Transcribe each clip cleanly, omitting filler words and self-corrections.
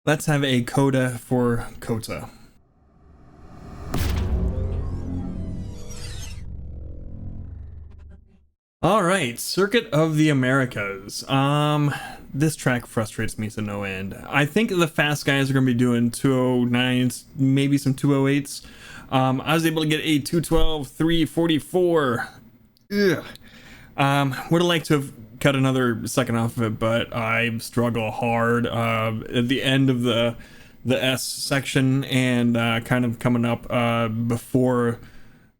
Let's have a CODA for COTA. All right, Circuit of the Americas. This track frustrates me to no end. I think the fast guys are going to be doing 209s, maybe some 208s. I was able to get a 212, 344. Ugh. Would have liked to have cut another second off of it, but I struggle hard at the end of the S section and kind of coming up before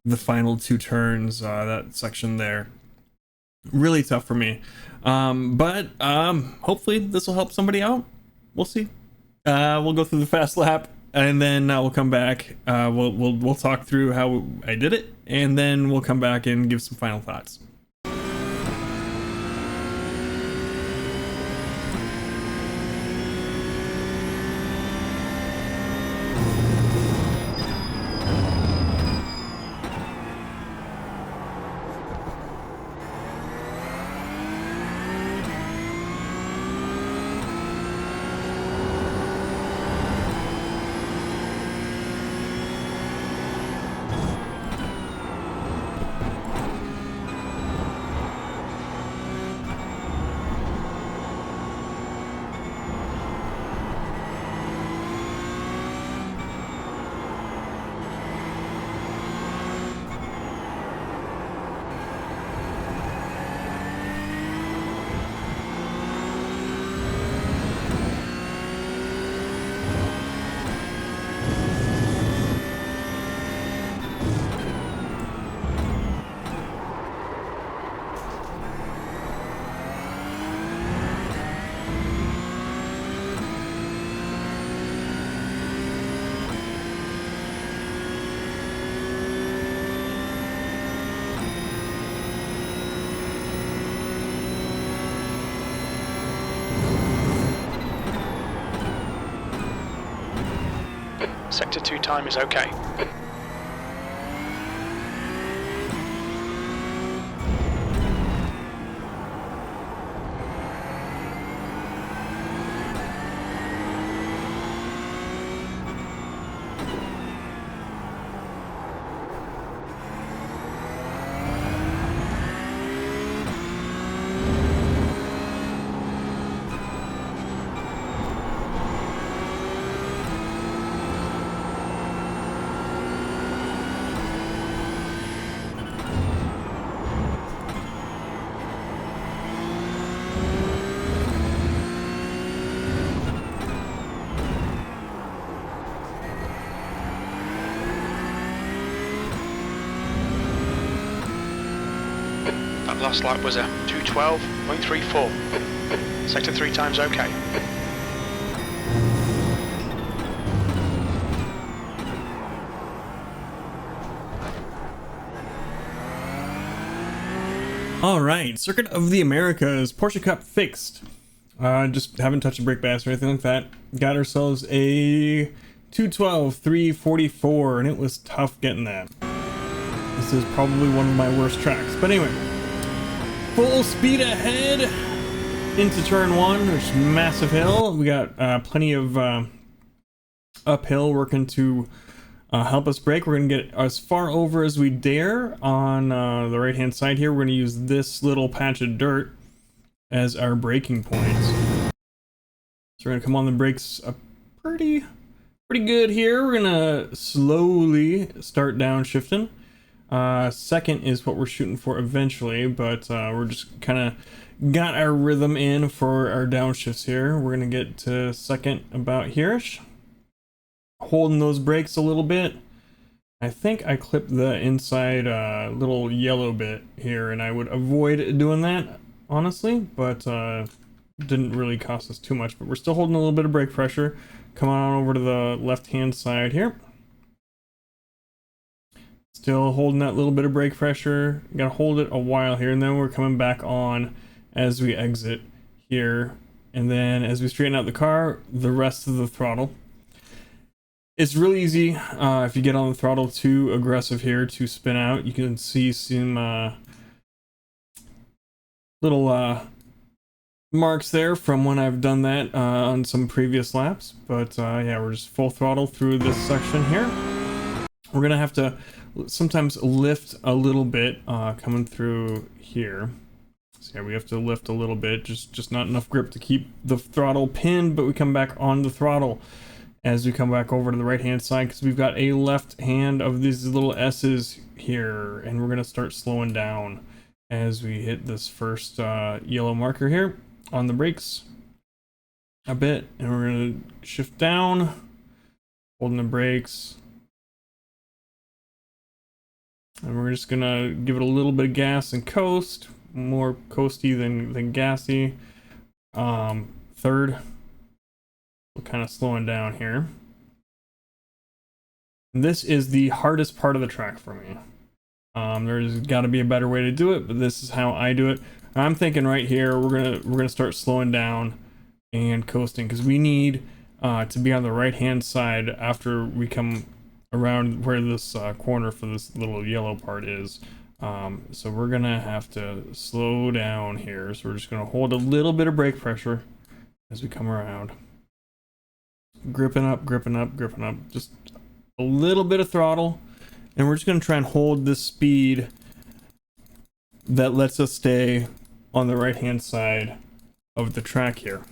the final two turns, that section there. Really tough for me, but hopefully this will help somebody out. We'll see. We'll go through the fast lap and then we'll come back. We'll talk through how I did it, and then we'll come back and give some final thoughts. Sector 2 time is okay. That last lap was a 212.34. Sector 3 time's okay. All right, Circuit of the Americas, Porsche Cup fixed. Just haven't touched a brake pads or anything like that. Got ourselves a 212, 344, and it was tough getting that. This is probably one of my worst tracks. But anyway, full speed ahead into turn one. There's massive hill. We got plenty of uphill working to help us brake. We're going to get as far over as we dare on the right hand side here. We're going to use this little patch of dirt as our braking points. So we're going to come on the brakes pretty good here. We're going to slowly start downshifting. Second is what we're shooting for eventually, but we're just kind of got our rhythm in for our downshifts here. We're going to get to second about here-ish. Holding those brakes a little bit. I think I clipped the inside little yellow bit here, and I would avoid doing that, honestly, but didn't really cost us too much. But we're still holding a little bit of brake pressure. Come on over to the left-hand side here. Still holding that little bit of brake pressure. Gotta hold it a while here, and then we're coming back on as we exit here. And then as we straighten out the car, the rest of the throttle. It's really easy if you get on the throttle too aggressive here to spin out. You can see some little marks there from when I've done that on some previous laps. But yeah, we're just full throttle through this section here. We're gonna have to sometimes lift a little bit coming through here. So yeah, we have to lift a little bit, just not enough grip to keep the throttle pinned, but we come back on the throttle as we come back over to the right hand side, because we've got a left hand of these little S's here, and we're gonna start slowing down as we hit this first yellow marker here on the brakes a bit, and we're gonna shift down, holding the brakes, and we're just gonna give it a little bit of gas and coast, more coasty than gassy. Third, we're kind of slowing down here. And this is the hardest part of the track for me. There's got to be a better way to do it, but this is how I do it. I'm thinking right here we're gonna start slowing down and coasting, because we need to be on the right hand side after we come around where this corner for this little yellow part is. So we're gonna have to slow down here. So we're just gonna hold a little bit of brake pressure as we come around. Gripping up, gripping up, gripping up. Just a little bit of throttle. And we're just gonna try and hold this speed that lets us stay on the right hand side of the track here.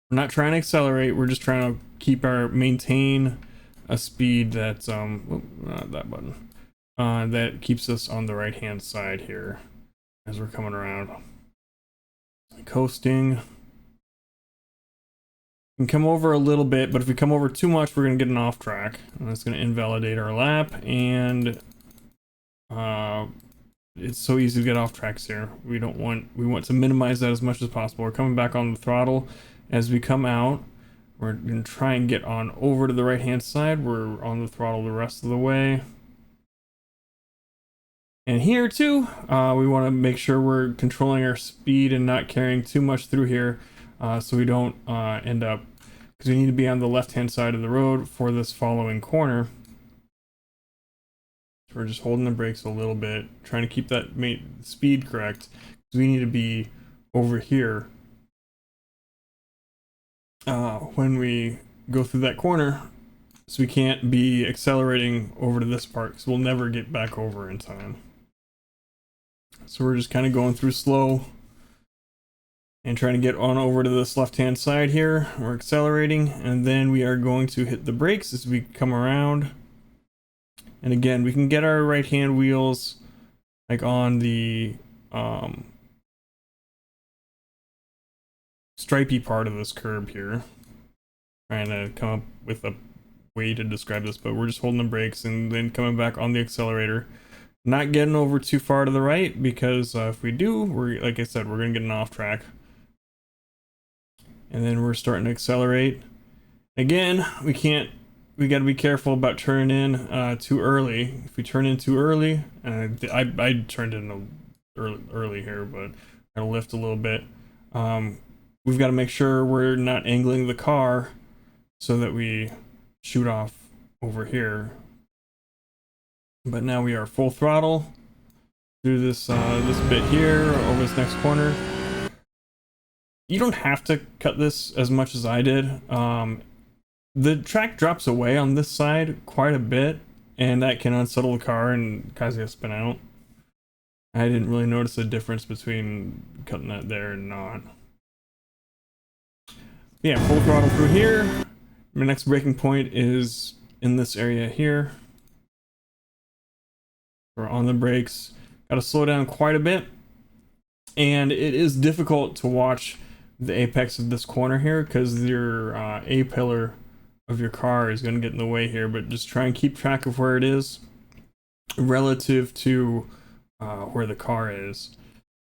We're not trying to accelerate, we're just trying to maintain a speed that's not that button. That keeps us on the right hand side here as we're coming around. Coasting. We can come over a little bit, but if we come over too much, we're going to get an off track, and that's going to invalidate our lap. And it's so easy to get off tracks here. We want to minimize that as much as possible. We're coming back on the throttle as we come out. We're going to try and get on over to the right hand side. We're on the throttle the rest of the way. And here too, we want to make sure we're controlling our speed and not carrying too much through here, so we don't end up, because we need to be on the left hand side of the road for this following corner. So we're just holding the brakes a little bit, trying to keep that speed correct, because we need to be over here when we go through that corner, so we can't be accelerating over to this part, because we'll never get back over in time. So we're just kind of going through slow and trying to get on over to this left hand side here. We're accelerating, and then we are going to hit the brakes as we come around. And again, we can get our right hand wheels like on the stripy part of this curb here. Trying to come up with a way to describe this, but we're just holding the brakes and then coming back on the accelerator. Not getting over too far to the right, because if we do, like I said, we're gonna get an off track. And then we're starting to accelerate. Again, we got to be careful about turning in too early. If we turn in too early, I turned in early here, but gotta lift a little bit. We've got to make sure we're not angling the car so that we shoot off over here. But now we are full throttle through this this bit here over this next corner. You don't have to cut this as much as I did. The track drops away on this side quite a bit, and that can unsettle the car and cause it to spin out. I didn't really notice a difference between cutting that there and not. Yeah, full throttle through here. My next braking point is in this area here. We're on the brakes. Got to slow down quite a bit, and it is difficult to watch the apex of this corner here because your A-pillar of your car is going to get in the way here, but just try and keep track of where it is relative to where the car is.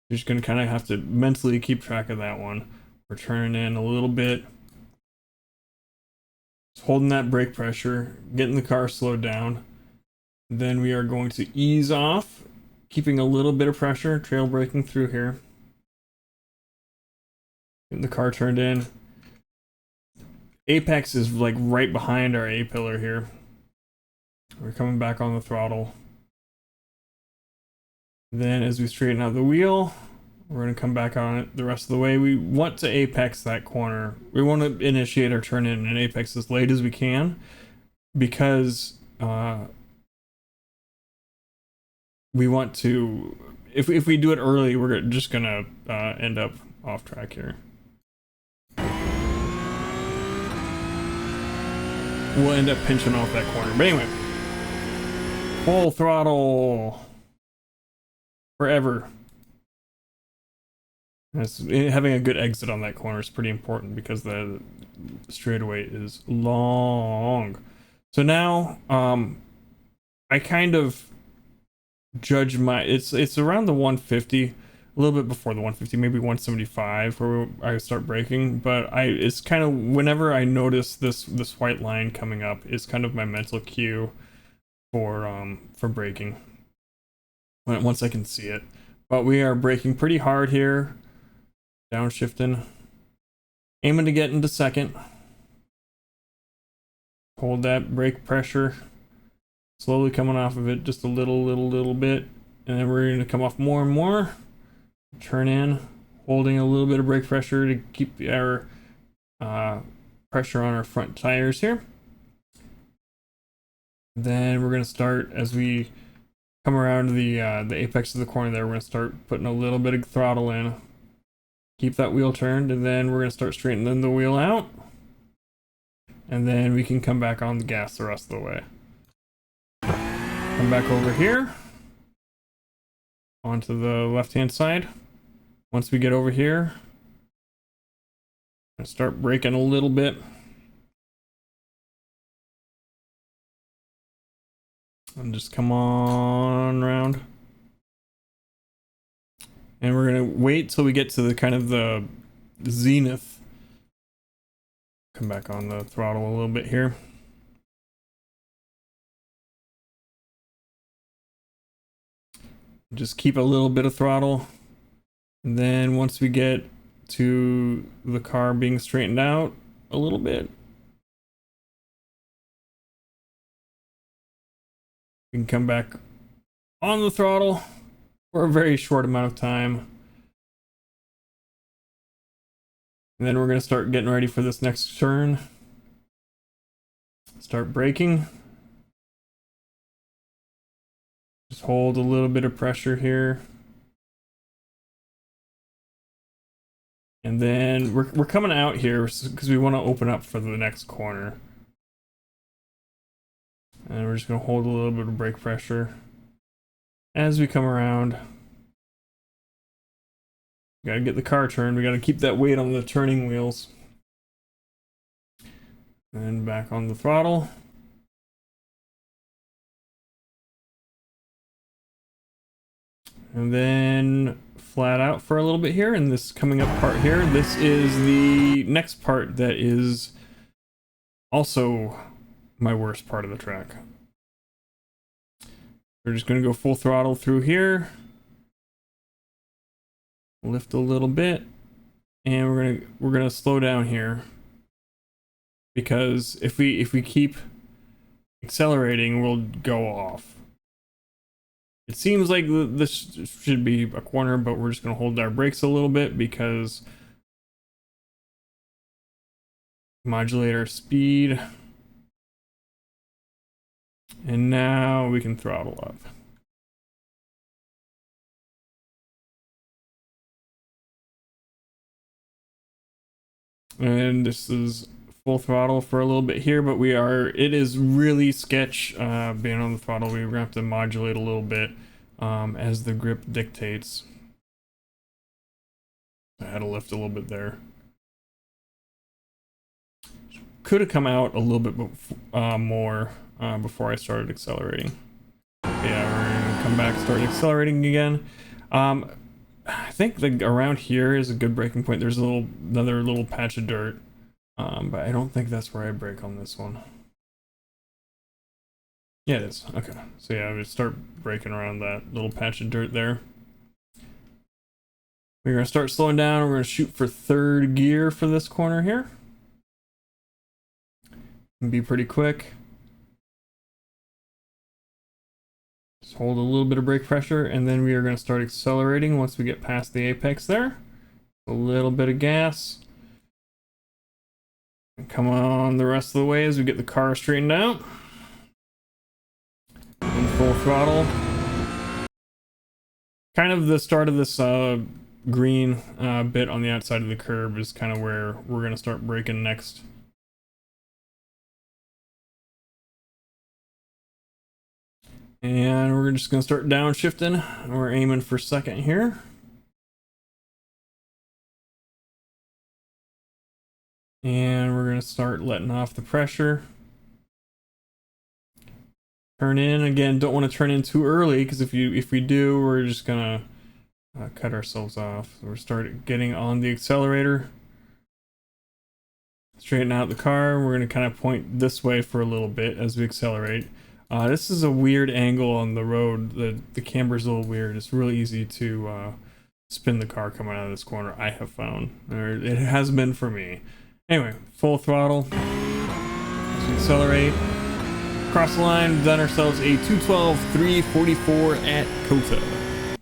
You're just going to kind of have to mentally keep track of that one. We're turning in a little bit, just holding that brake pressure, getting the car slowed down. Then we are going to ease off, keeping a little bit of pressure, trail braking through here. Getting the car turned in. Apex is like right behind our A-pillar here. We're coming back on the throttle. Then as we straighten out the wheel, We're going to come back on it the rest of the way. We want to apex that corner. We want to initiate our turn in and apex as late as we can, because we want to, if we do it early, we're just going to end up off track here. We'll end up pinching off that corner. But anyway, full throttle forever. Having a good exit on that corner is pretty important because the straightaway is long. So now I kind of judge my, it's around the 150, a little bit before the 150, maybe 175 where I start braking. But it's kind of, whenever I notice this white line coming up, is kind of my mental cue for braking once I can see it. But we are braking pretty hard here. Downshifting, aiming to get into second. Hold that brake pressure, slowly coming off of it just a little bit, and then we're going to come off more and more. Turn in, holding a little bit of brake pressure to keep our pressure on our front tires here. Then we're going to start, as we come around the apex of the corner there, we're going to start putting a little bit of throttle in. Keep that wheel turned, and then we're going to start straightening the wheel out. And then we can come back on the gas the rest of the way. Come back over here. Onto the left-hand side. Once we get over here, I'm going to start braking a little bit. And just come on around. And we're gonna wait till we get to the kind of the zenith. Come back on the throttle a little bit here. Just keep a little bit of throttle. And then once we get to the car being straightened out a little bit, we can come back on the throttle for a very short amount of time. And then we're going to start getting ready for this next turn. Start braking. Just hold a little bit of pressure here. And then we're coming out here because we want to open up for the next corner. And we're just going to hold a little bit of brake pressure. As we come around, we gotta get the car turned. We gotta keep that weight on the turning wheels. And back on the throttle. And then flat out for a little bit here. And this coming up part here, this is the next part that is also my worst part of the track. We're just going to go full throttle through here. Lift a little bit. And we're going to slow down here. Because if we keep accelerating, we'll go off. It seems like this should be a corner, but we're just going to hold our brakes a little bit because modulate our speed. And now we can throttle up. And this is full throttle for a little bit here, but it is really sketch being on the throttle. We're gonna have to modulate a little bit as the grip dictates. I had to lift a little bit there. Could have come out a little bit more before I started accelerating. Yeah, we're gonna come back, start accelerating again. I think around here is a good braking point. There's another little patch of dirt, but I don't think that's where I brake on this one. Yeah, it is. Okay, so yeah, we start braking around that little patch of dirt there. We're gonna start slowing down. We're gonna shoot for third gear for this corner here. And be pretty quick. Just hold a little bit of brake pressure, and then we are going to start accelerating once we get past the apex there. A little bit of gas. And come on the rest of the way as we get the car straightened out. In full throttle. Kind of the start of this green bit on the outside of the curb is kind of where we're going to start braking next. And we're just going to start downshifting. We're aiming for second here. And we're going to start letting off the pressure. Turn in. Again, don't want to turn in too early, because if we do, we're just going to cut ourselves off. So we're start getting on the accelerator. Straighten out the car. We're going to kind of point this way for a little bit as we accelerate. This is a weird angle on the road. The camber's a little weird. It's really easy to spin the car coming out of this corner, I have found. Or it has been for me. Anyway, full throttle. As we accelerate. Across the line, we've done ourselves a 212.344 at CotA.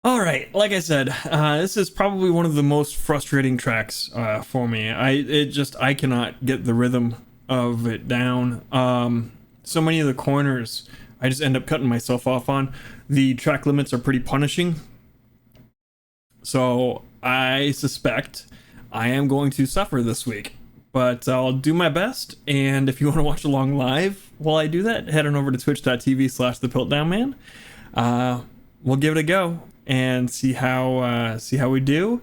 Alright, like I said, this is probably one of the most frustrating tracks for me. I cannot get the rhythm of it down. So many of the corners I just end up cutting myself off on. The track limits are pretty punishing. So I suspect I am going to suffer this week. But I'll do my best, and if you want to watch along live while I do that, head on over to twitch.tv/thepiltdownman. We'll give it a go and see how we do.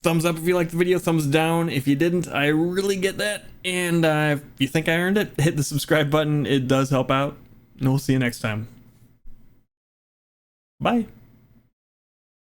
Thumbs up if you liked the video, thumbs down if you didn't. I really get that. And if you think I earned it, hit the subscribe button. It does help out. And we'll see you next time. Bye.